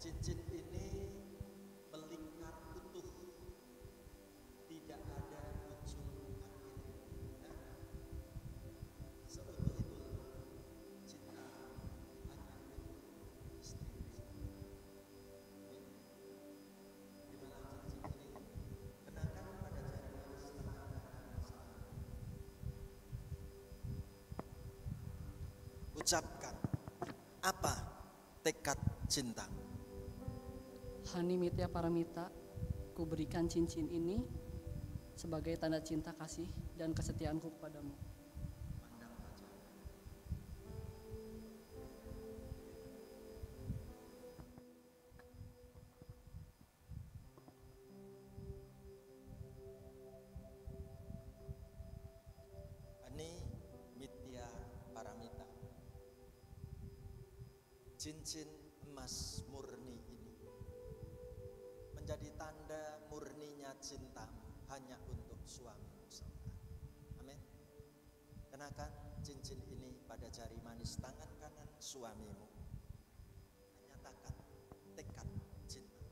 Cincin ini melingkar utuh, tidak ada ujung akhirnya. Seutuh itulah cinta hanya untuk istri. Di mana cincin ini kenakan pada jari manis tangan kanan saat. Ucapkan apa tekad cinta. Hani Mitya Paramita, ku berikan cincin ini sebagai tanda cinta kasih dan kesetiaanku kepadamu. Hani Mitya Paramita, cincin emas murni ini menjadi tanda murninya cintamu hanya untuk suamimu semata. Amin. Kenakan cincin ini pada jari manis tangan kanan suamimu. Nyatakan tekad cinta.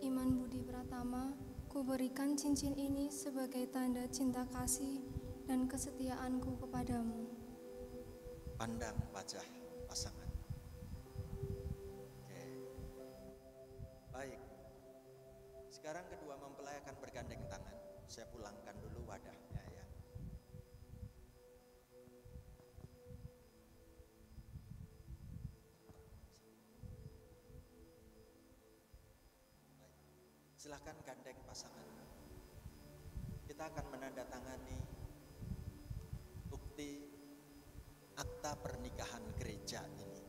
Iman Budi Pratama, ku berikan cincin ini sebagai tanda cinta kasih dan kesetiaanku kepadamu. Pandang wajah pasangan. Oke. Baik. Sekarang kedua mempelai akan bergandeng tangan. Saya pulangkan dulu wadahnya ya. Baik. Silakan gandeng pasangan. Kita akan menandatangani bukti akta pernikahan gereja ini.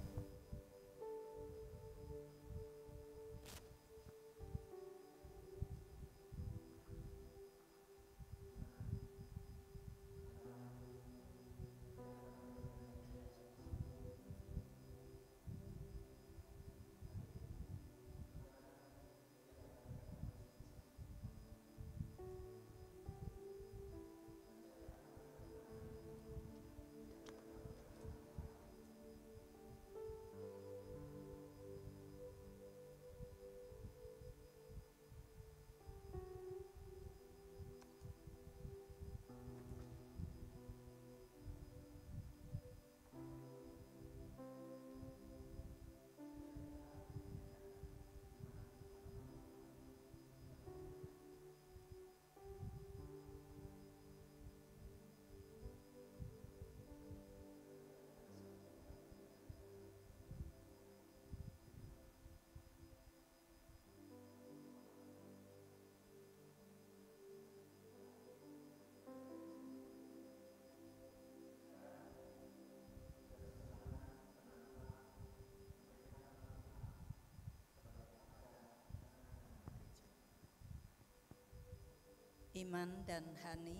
Iman dan Hani,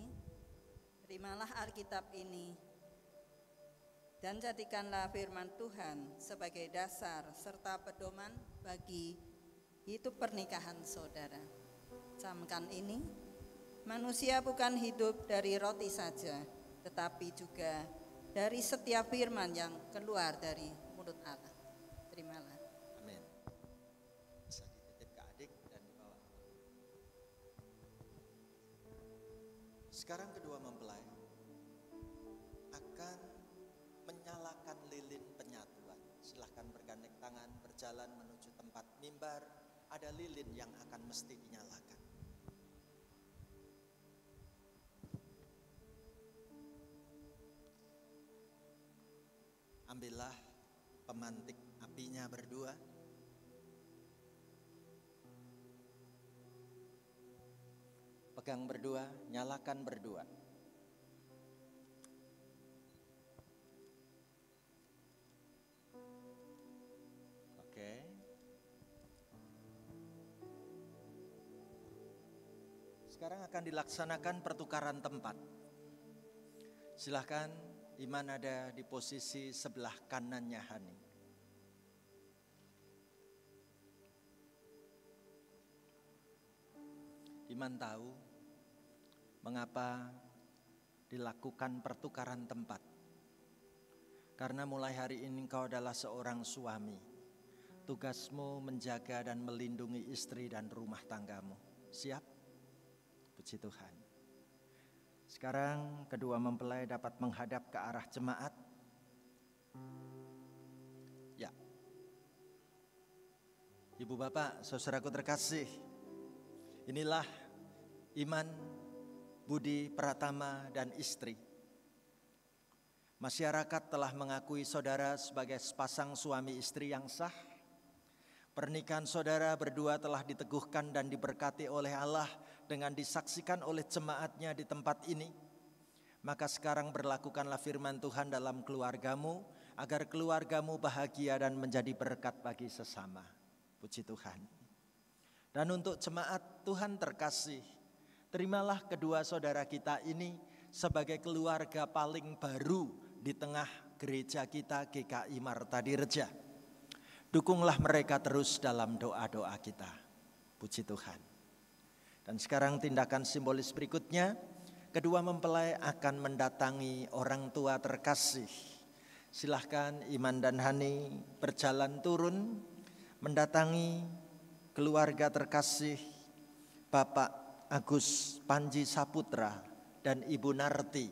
terimalah Alkitab ini dan jadikanlah firman Tuhan sebagai dasar serta pedoman bagi hidup pernikahan saudara. Camkan ini, manusia bukan hidup dari roti saja, tetapi juga dari setiap firman yang keluar dari mulut Allah. Terimalah. Amin. Bisa dititip ke adik dan dibawa. Sekarang kedua mempelai akan menyalakan lilin penyatuan. Silahkan bergandeng tangan, berjalan menuju tempat mimbar. Ada lilin yang akan mesti dinyalakan. Ambillah pemantik apinya berdua. Pegang berdua, nyalakan berdua. Oke. Sekarang akan dilaksanakan pertukaran tempat. Silahkan, Iman ada di posisi sebelah kanannya Hani. Iman tahu mengapa dilakukan pertukaran tempat. Karena mulai hari ini engkau adalah seorang suami. Tugasmu menjaga dan melindungi istri dan rumah tanggamu. Siap? Puji Tuhan. Sekarang kedua mempelai dapat menghadap ke arah jemaat. Ya. Ibu bapak, saudaraku terkasih. Inilah Iman, Budi Pratama dan istri. Masyarakat telah mengakui saudara sebagai sepasang suami istri yang sah. Pernikahan saudara berdua telah diteguhkan dan diberkati oleh Allah dengan disaksikan oleh jemaatnya di tempat ini. Maka sekarang berlakukanlah firman Tuhan dalam keluargamu, agar keluargamu bahagia dan menjadi berkat bagi sesama. Puji Tuhan. Dan untuk jemaat Tuhan terkasih, terimalah kedua saudara kita ini sebagai keluarga paling baru di tengah gereja kita GKI Marta Dirja. Dukunglah mereka terus dalam doa-doa kita. Puji Tuhan. Dan sekarang tindakan simbolis berikutnya, kedua mempelai akan mendatangi orang tua terkasih. Silahkan Iman dan Hani berjalan turun mendatangi keluarga terkasih Bapak Agus Panji Saputra dan Ibu Narti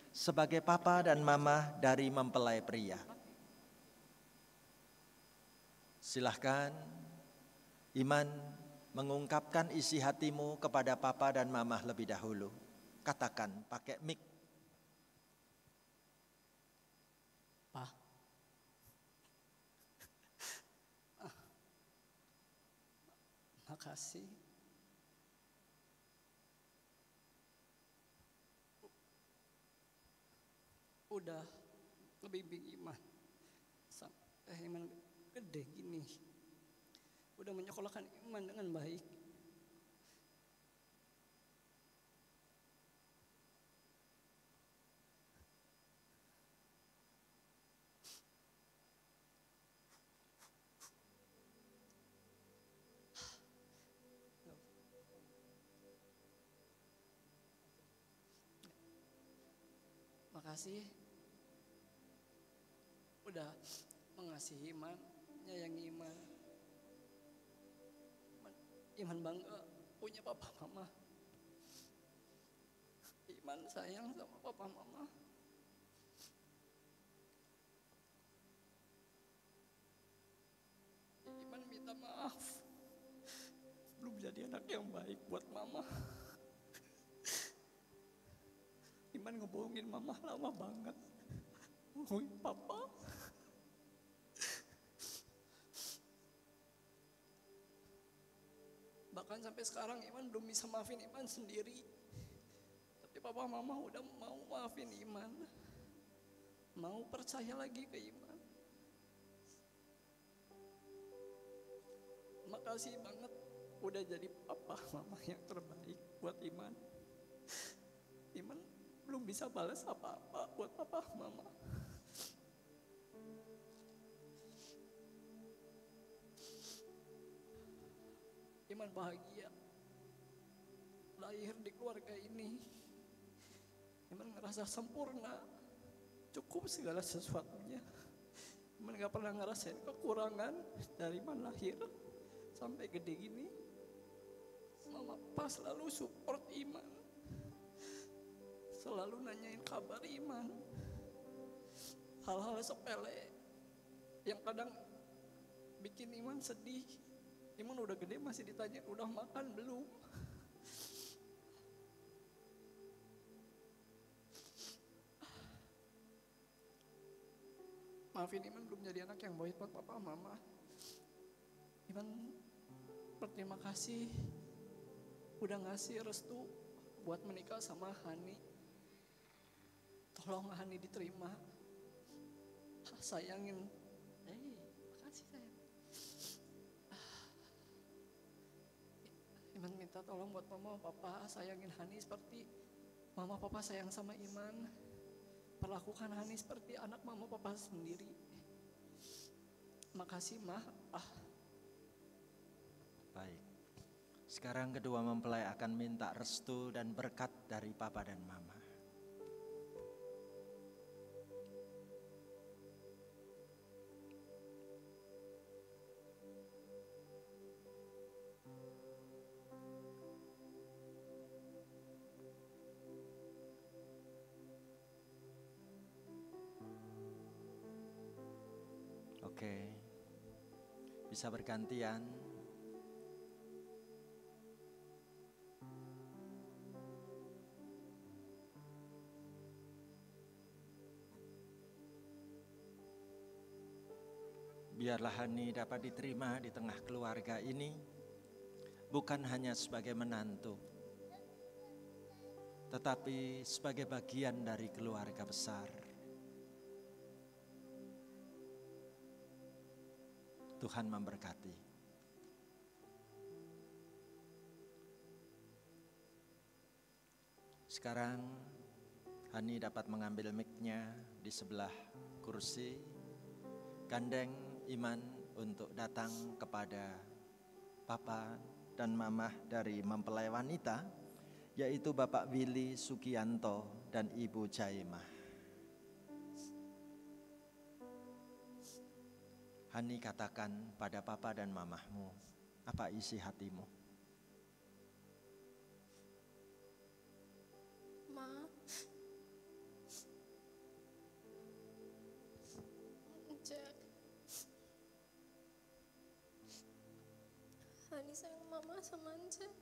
sebagai papa dan mama dari mempelai pria. Silahkan Iman mengungkapkan isi hatimu kepada papa dan mama lebih dahulu. Katakan pakai mic. Pak, makasih. Udah ngebimbing Iman sampai Iman gede gini. Udah menyekolahkan Iman dengan baik. Makasih udah mengasihi Iman, nyayangi Iman. Iman bangga punya papa mama. Iman sayang sama papa mama. Iman minta maaf, belum jadi anak yang baik buat mama. Iman ngebohongin mama lama banget, ngebohongin papa. Bahkan sampai sekarang Iman belum bisa maafin Iman sendiri. Tapi papa mama udah mau maafin Iman, mau percaya lagi ke Iman. Makasih banget udah jadi papa mama yang terbaik buat Iman. Iman belum bisa balas apa-apa buat papa mama. Iman bahagia lahir di keluarga ini. Iman ngerasa sempurna, cukup segala sesuatunya. Iman gak pernah ngerasain kekurangan dari Iman lahir sampai gede gini. Mama pas selalu support Iman, selalu nanyain kabar Iman. hal-hal sepele yang kadang bikin Iman sedih. Iman udah gede masih ditanya udah makan belum. Maafin Iman belum jadi anak yang baik buat papa mama. Iman berterima kasih udah ngasih restu buat menikah sama Hani. Tolong Hani diterima. Sayangin. Makasih sayang. Iman minta tolong buat mama papa sayangin Hani seperti mama papa sayang sama Iman. Perlakukan Hani seperti anak mama papa sendiri. Makasih mah. Baik. Sekarang kedua mempelai akan minta restu dan berkat dari papa dan mama. Oke, bisa bergantian. Biarlah Hani dapat diterima di tengah keluarga ini, bukan hanya sebagai menantu, tetapi sebagai bagian dari keluarga besar. Tuhan memberkati. Sekarang Hani dapat mengambil mic-nya di sebelah kursi. Gandeng Iman untuk datang kepada papa dan mama dari mempelai wanita, yaitu Bapak Willy Sukianto dan Ibu Jaimah. Hani, katakan pada papa dan mamahmu apa isi hatimu. Ma, Jack, Hani sayang mama sama Jack.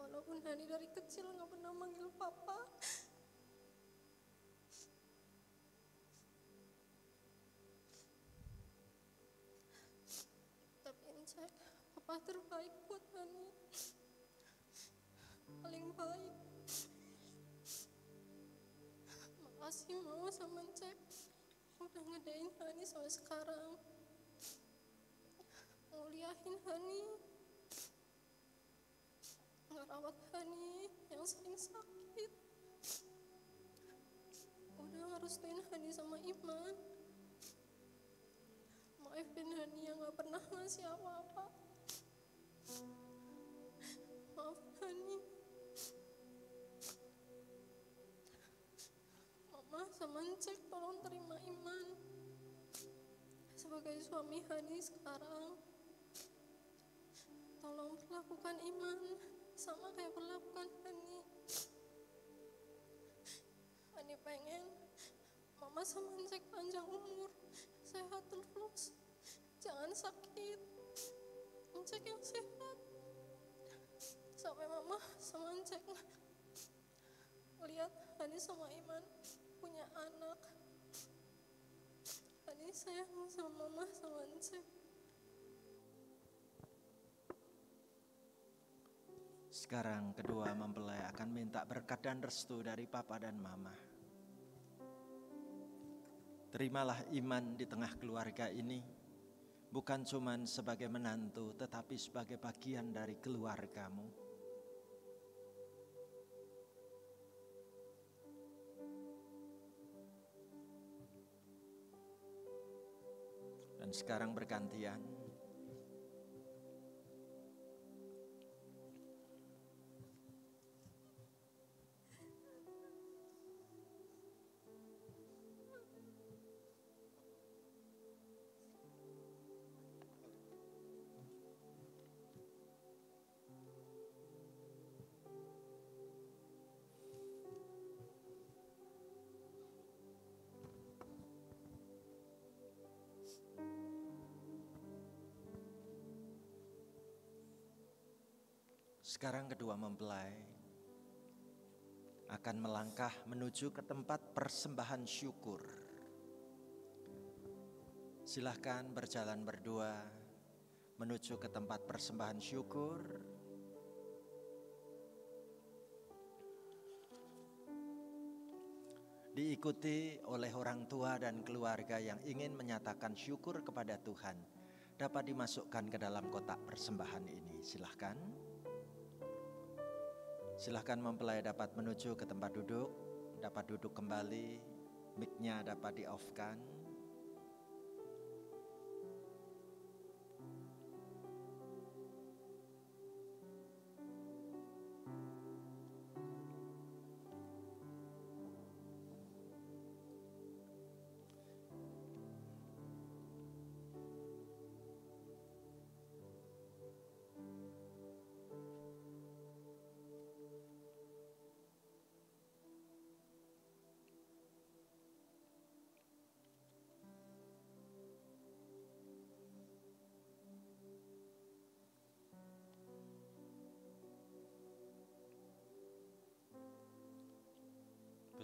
Walaupun Hani dari kecil gak pernah manggil papa, Jack, papa terbaik buat Hani, paling baik. Makasih Mama sama Jack udah ngedain Hani sampai sekarang, nguliahin Hani, ngerawat Hani yang sering sakit, udah ngerestuin Hani sama Iman. Maafin Hani yang gak pernah ngasih apa-apa. Maaf Hani. Mama sama Cek tolong terima Iman sebagai suami Hani sekarang. Tolong perlakukan Iman sama kayak perlakukan Hani. Hani pengen Mama sama Cek panjang umur, sehat terus, jangan sakit. Cek yang sehat, sampai Mama sama Cek lihat Hani sama Iman punya anak. Hani sayang sama Mama sama Cek. Sekarang kedua mempelai akan minta berkat dan restu dari papa dan mama. Terimalah Iman di tengah keluarga ini, bukan cuma sebagai menantu, tetapi sebagai bagian dari keluargamu. Dan sekarang bergantian. Sekarang kedua mempelai akan melangkah menuju ke tempat persembahan syukur. Silahkan berjalan berdua menuju ke tempat persembahan syukur. Diikuti oleh orang tua dan keluarga yang ingin menyatakan syukur kepada Tuhan, dapat dimasukkan ke dalam kotak persembahan ini. Silahkan. Silahkan mempelai dapat menuju ke tempat duduk, dapat duduk kembali, mic-nya dapat di-off-kan.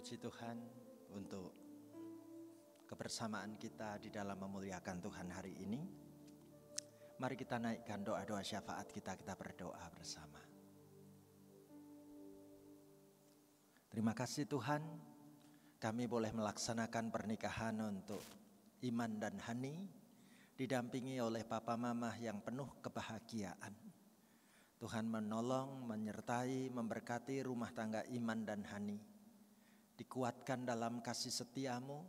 Puji Tuhan untuk kebersamaan kita di dalam memuliakan Tuhan hari ini. Mari kita naikkan doa-doa syafaat kita berdoa bersama. Terima kasih Tuhan, kami boleh melaksanakan pernikahan untuk Iman dan Hani, didampingi oleh Papa Mama yang penuh kebahagiaan. Tuhan menolong, menyertai, memberkati rumah tangga Iman dan Hani. Dikuatkan dalam kasih setiamu,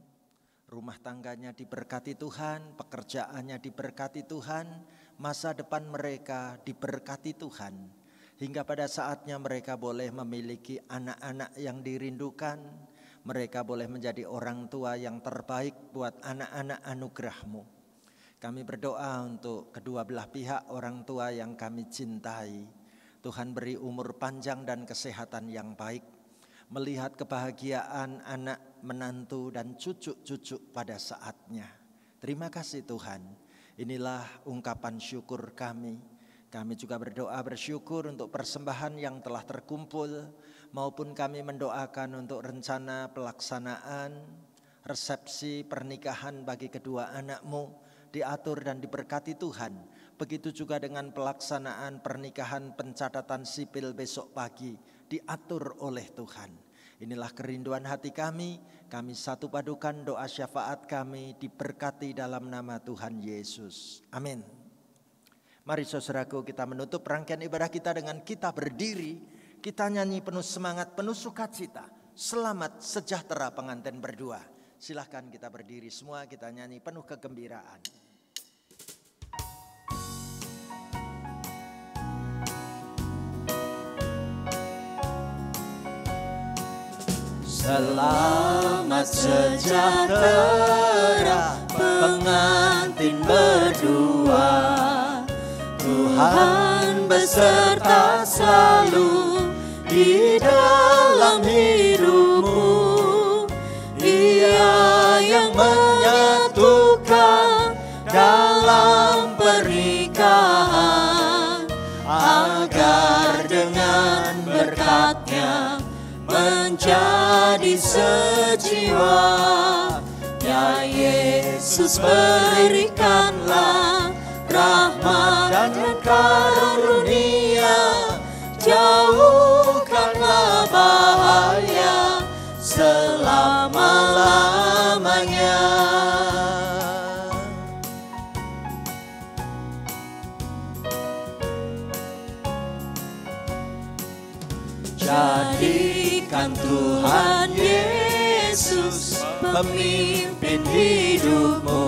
rumah tangganya diberkati Tuhan, pekerjaannya diberkati Tuhan, masa depan mereka diberkati Tuhan. Hingga pada saatnya mereka boleh memiliki anak-anak yang dirindukan, mereka boleh menjadi orang tua yang terbaik buat anak-anak anugerah-Mu. Kami berdoa untuk kedua belah pihak orang tua yang kami cintai. Tuhan beri umur panjang dan kesehatan yang baik. Melihat kebahagiaan anak, menantu, dan cucu-cucu pada saatnya. Terima kasih Tuhan. Inilah ungkapan syukur kami. Kami juga berdoa bersyukur untuk persembahan yang telah terkumpul, maupun kami mendoakan untuk rencana pelaksanaan resepsi pernikahan bagi kedua anak-Mu diatur dan diberkati Tuhan. Begitu juga dengan pelaksanaan pernikahan pencatatan sipil besok pagi diatur oleh Tuhan. Inilah kerinduan hati kami satu padukan doa syafaat kami diberkati dalam nama Tuhan Yesus. Amin. Mari saudaraku, kita menutup rangkaian ibadah kita dengan kita berdiri, kita nyanyi penuh semangat, penuh sukacita. Selamat sejahtera pengantin berdua. Silahkan kita berdiri semua, kita nyanyi penuh kegembiraan. Selamat sejahtera pengantin berdua, Tuhan beserta selalu di dalam hidupmu. Ia yang menyatukan dalam pernikahan, agar dengan berkat-Nya menjadi sejiwa. Ya Yesus, berikanlah rahmat dan karunia, jauhkanlah bahaya selama-lamanya. Jadikan Tuhan Yesus pemimpin hidupmu,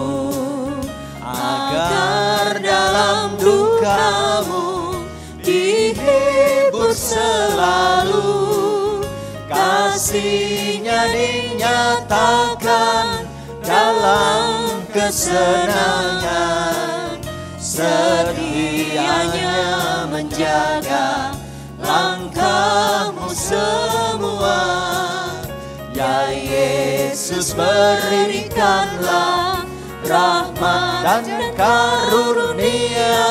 agar dalam dukamu dihibur selalu. Kasih-Nya dinyatakan dalam kesenangan, setianya menjaga langkahmu semua. Ya Yesus, berikanlah rahmat dan karunia,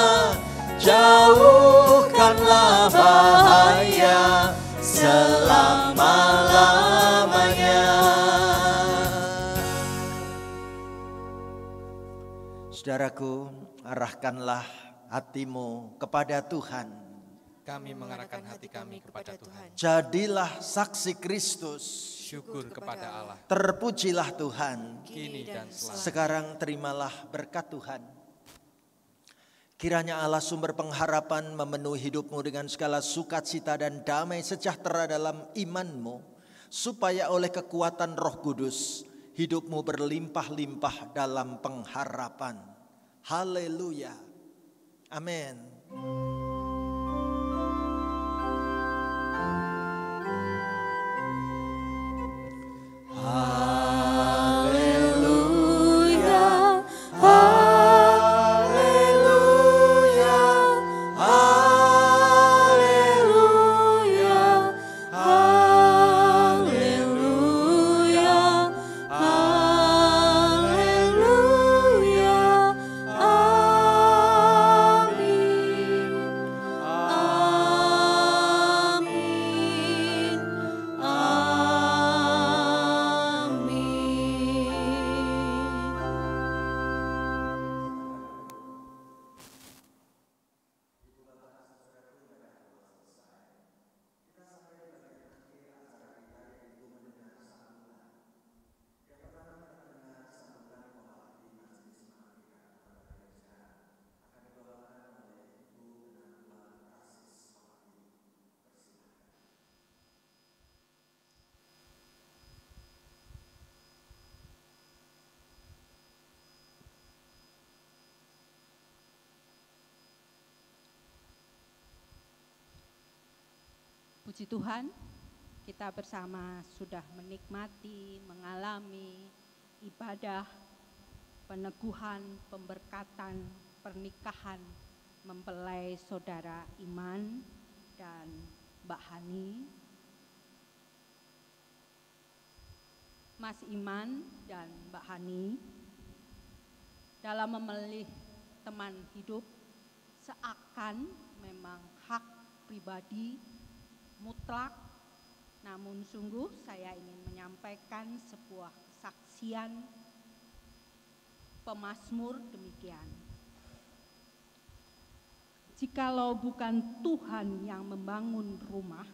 jauhkanlah bahaya Arahkanlah hatimu kepada Tuhan. Kami mengarahkan hati kami kepada Tuhan. Jadilah saksi Kristus. Syukur kepada Allah. Terpujilah Tuhan. Kini dan selalu. Sekarang terimalah berkat Tuhan. Kiranya Allah sumber pengharapan memenuhi hidupmu dengan segala sukacita dan damai sejahtera dalam imanmu, supaya oleh kekuatan Roh Kudus hidupmu berlimpah-limpah dalam pengharapan. Haleluya. Amin. Puji Tuhan, kita bersama sudah menikmati, mengalami ibadah, peneguhan, pemberkatan, pernikahan mempelai saudara Iman dan Mbak Hani. Mas Iman dan Mbak Hani dalam memilih teman hidup seakan memang hak pribadi mutlak, namun sungguh saya ingin menyampaikan sebuah kesaksian pemazmur demikian. Jikalau bukan Tuhan yang membangun rumah,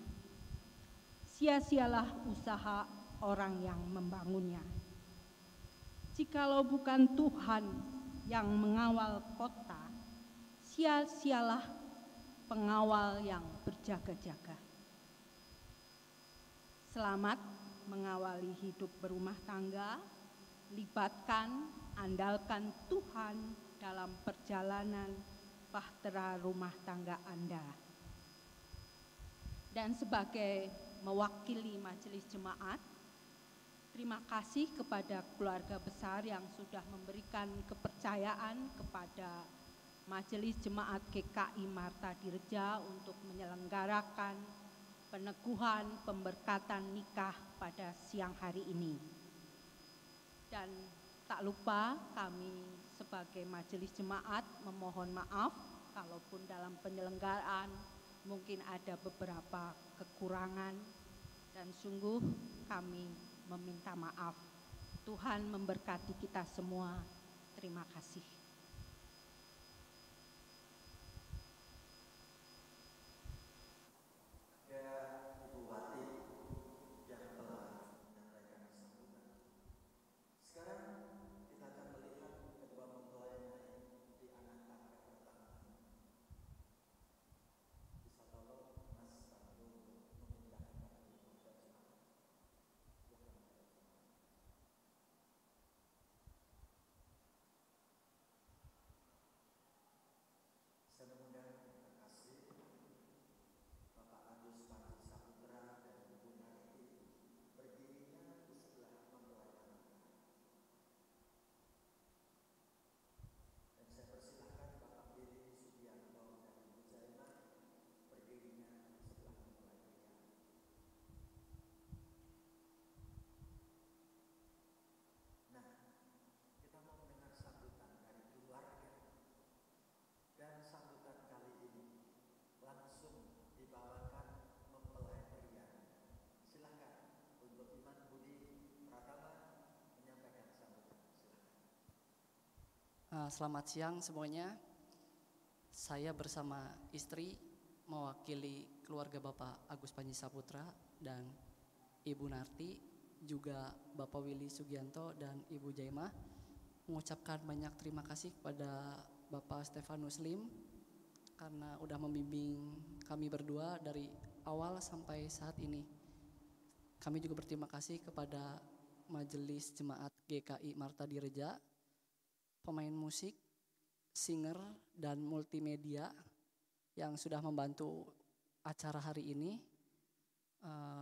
sia-sialah usaha orang yang membangunnya. Jikalau bukan Tuhan yang mengawal kota, sia-sialah pengawal yang berjaga-jaga. Selamat mengawali hidup berumah tangga, libatkan, andalkan Tuhan dalam perjalanan bahtera rumah tangga Anda. Dan sebagai mewakili majelis jemaat, terima kasih kepada keluarga besar yang sudah memberikan kepercayaan kepada Majelis Jemaat GKI Marta Dirja untuk menyelenggarakan peneguhan pemberkatan nikah pada siang hari ini. Dan tak lupa kami sebagai majelis jemaat memohon maaf kalaupun dalam penyelenggaraan mungkin ada beberapa kekurangan, dan sungguh kami meminta maaf. Tuhan memberkati kita semua. Terima kasih. Selamat siang semuanya. Saya bersama istri mewakili keluarga Bapak Agus Panji Saputra dan Ibu Narti, juga Bapak Willy Sugianto dan Ibu Jaimah, mengucapkan banyak terima kasih kepada Bapak Stefanus Lim karena udah membimbing kami berdua dari awal sampai saat ini. Kami juga berterima kasih kepada Majelis Jemaat GKI Marta Direja, pemain musik, singer, dan multimedia yang sudah membantu acara hari ini.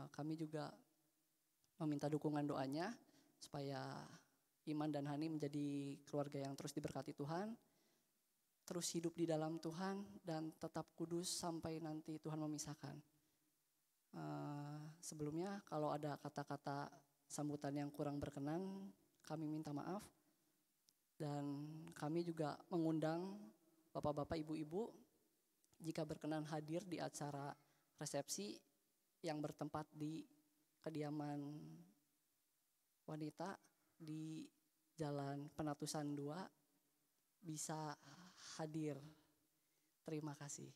Kami juga meminta dukungan doanya supaya Iman dan Hani menjadi keluarga yang terus diberkati Tuhan, terus hidup di dalam Tuhan, dan tetap kudus sampai nanti Tuhan memisahkan. Sebelumnya kalau ada kata-kata sambutan yang kurang berkenan, kami minta maaf. Dan kami juga mengundang bapak-bapak, ibu-ibu jika berkenan hadir di acara resepsi yang bertempat di kediaman wanita di Jalan Penatusan 2 bisa hadir. Terima kasih.